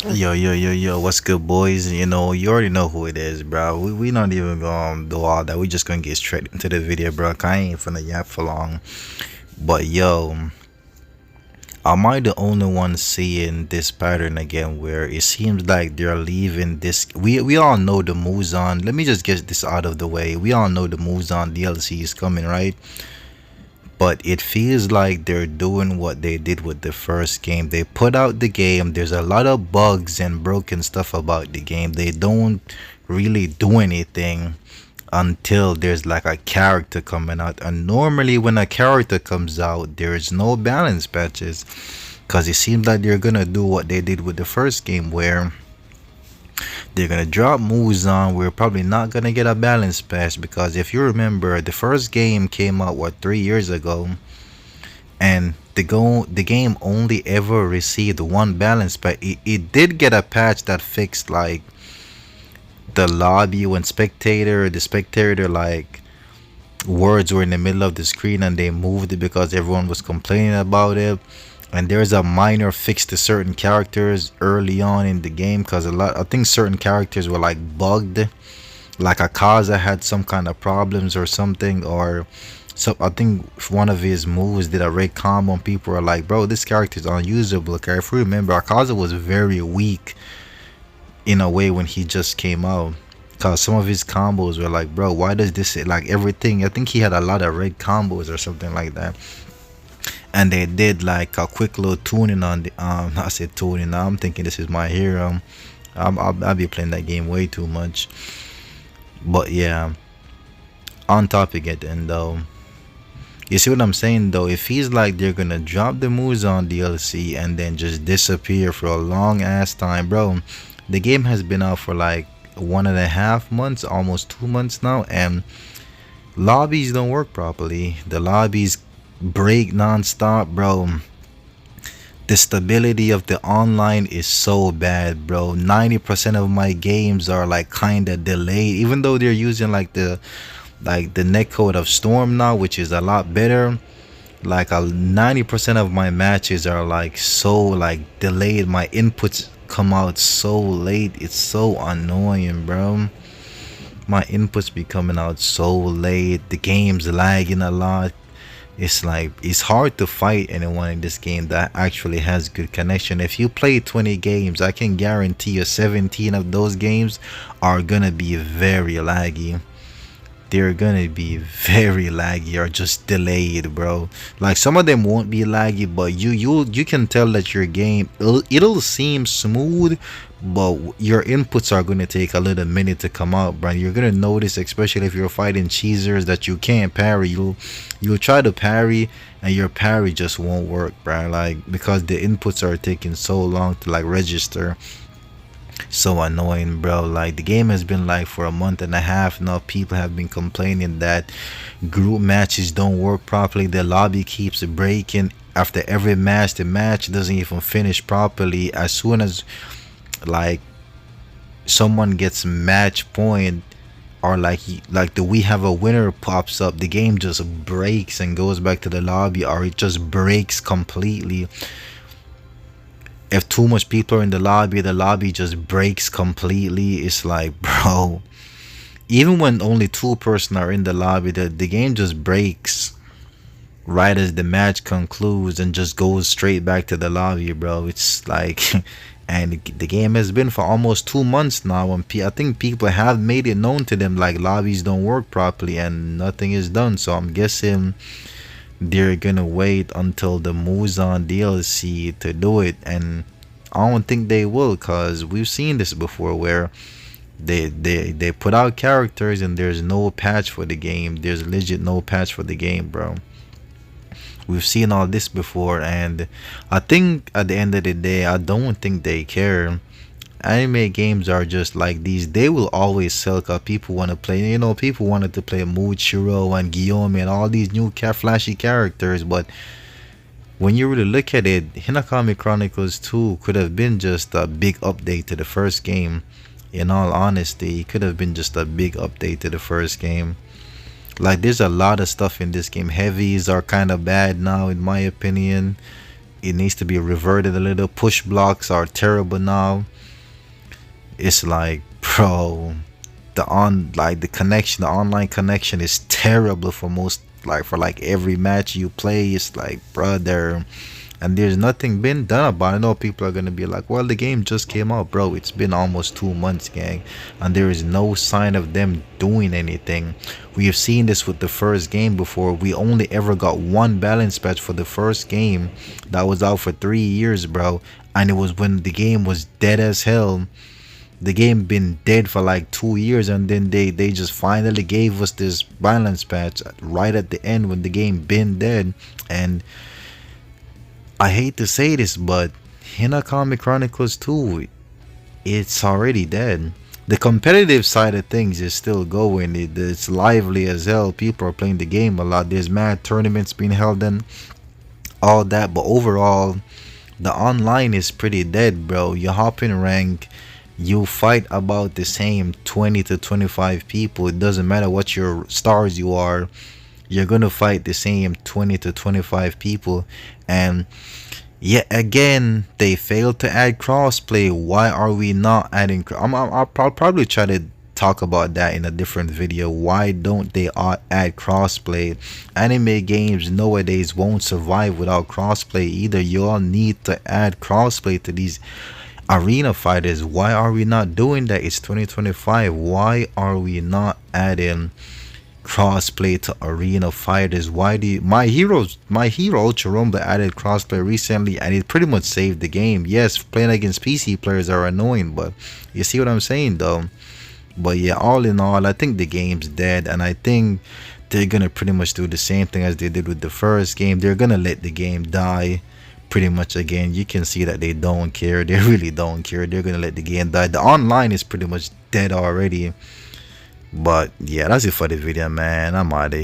Yo, what's good, boys? You already know who it is, bro. We not even gonna do all that. We just gonna get straight into the video, bro. 'Cause I ain't finna yap for long. But am I the only one seeing this pattern again where it seems like they're leaving this? We all know the moves on. Let me just get this out of the way. We all know the moves on DLC is coming, right? But it feels like they're doing what they did with the first game. They put out the game, there's a lot of bugs and broken stuff about the game. They don't really do anything until there's like a character coming out. And normally when a character comes out, there's no balance patches, because it seems like they're gonna do what they did with the first game, where they're gonna drop moves on. We're probably not gonna get a balance patch, because if you remember, the first game came out what, 3 years ago, and the game only ever received one balance, but it did get a patch that fixed like the lobby when the spectator like words were in the middle of the screen and they moved it because everyone was complaining about it. And there's a minor fix to certain characters early on in the game, because I think certain characters were like bugged, like Akaza had some kind of problems or something, or so I think one of his moves did a red combo and people were like, bro, this character is unusable. Okay, if you remember, Akaza was very weak in a way when he just came out, because some of his combos were like, bro, why does this, like, everything, I think he had a lot of red combos or something like that. And they did like a quick little tuning on the I said tuning, I'm thinking this is my hero. I'll be playing that game way too much. But yeah, on topic again though. You see what I'm saying though? It feels like they're gonna drop the moves on DLC and then just disappear for a long ass time, bro. The game has been out for like 1.5 months, almost 2 months now, and lobbies don't work properly. The lobbies break non-stop, bro. The stability of the online is so bad, bro. 90% of my games are like kind of delayed, even though they're using like the netcode of Storm now, which is a lot better. Like 90% of my matches are like so like delayed. My inputs come out so late. It's so annoying, bro. My inputs be coming out so late. The game's lagging a lot. It's like it's hard to fight anyone in this game that actually has good connection. If you play 20 games, I can guarantee you 17 of those games are gonna be very laggy. They're gonna be very laggy or just delayed, bro. Like some of them won't be laggy, but you can tell that your game, it'll seem smooth, but your inputs are gonna take a little minute to come out, bro. You're gonna notice, especially if you're fighting cheesers that you can't parry. You'll try to parry and your parry just won't work, bro. Like because the inputs are taking so long to like register. So annoying, bro. Like the game has been like for a month and a half now. People have been complaining that group matches don't work properly. The lobby keeps breaking after every match. The match doesn't even finish properly. As soon as like someone gets match point, or like the we have a winner pops up, the game just breaks and goes back to the lobby, or it just breaks completely. If too much people are in the lobby just breaks completely. It's like, bro, even when only 2 person are in the lobby, the game just breaks right as the match concludes and just goes straight back to the lobby, bro. It's like and the game has been for almost 2 months now, and I think people have made it known to them like lobbies don't work properly and nothing is done. So I'm guessing they're gonna wait until the Muzan DLC to do it, and I don't think they will, cause we've seen this before where they put out characters and there's no patch for the game. There's legit no patch for the game, bro. We've seen all this before, and I think at the end of the day, I don't think they care. Anime games are just like these. They will always sell because people want to play. People wanted to play Muchiro and Guillaume and all these new flashy characters. But when you really look at it, Hinokami Chronicles 2 could have been just a big update to the first game. In all honesty, it could have been just a big update to the first game. Like there's a lot of stuff in this game. Heavies are kind of bad now, in my opinion. It needs to be reverted a little. Push blocks are terrible now. It's like, bro, the connection, the online connection is terrible for most, like for like every match you play. It's like, brother, and there's nothing been done about it. I know people are gonna be like, well, the game just came out, bro. It's been almost 2 months, gang, and there is no sign of them doing anything. We have seen this with the first game before. We only ever got one balance patch for the first game that was out for 3 years, bro, and it was when the game was dead as hell. The game been dead for like 2 years, and then they just finally gave us this balance patch right at the end when the game been dead. And I hate to say this, but Hinokami Chronicles 2, it's already dead. The competitive side of things is still going. It's lively as hell. People are playing the game a lot. There's mad tournaments being held and all that. But overall, the online is pretty dead, bro. You hop in rank, you fight about the same 20 to 25 people. It doesn't matter what your stars you are. You're gonna fight the same 20 to 25 people. And yet again, they failed to add crossplay. Why are we not adding? I'll probably try to talk about that in a different video. Why don't they add crossplay? Anime games nowadays won't survive without crossplay either. You all need to add crossplay to these arena fighters. Why are we not doing that? It's 2025. Why are we not adding crossplay to arena fighters? Why do you, my hero Ultra Rumble added crossplay recently, and it pretty much saved the game. Yes, playing against PC players are annoying, but you see what I'm saying though. But yeah, all in all, I think the game's dead, and I think they're gonna pretty much do the same thing as they did with the first game. They're gonna let the game die pretty much again. You can see that they don't care. They really don't care. They're gonna let the game die. The online is pretty much dead already. But yeah, that's it for the video, man. I'm out of here.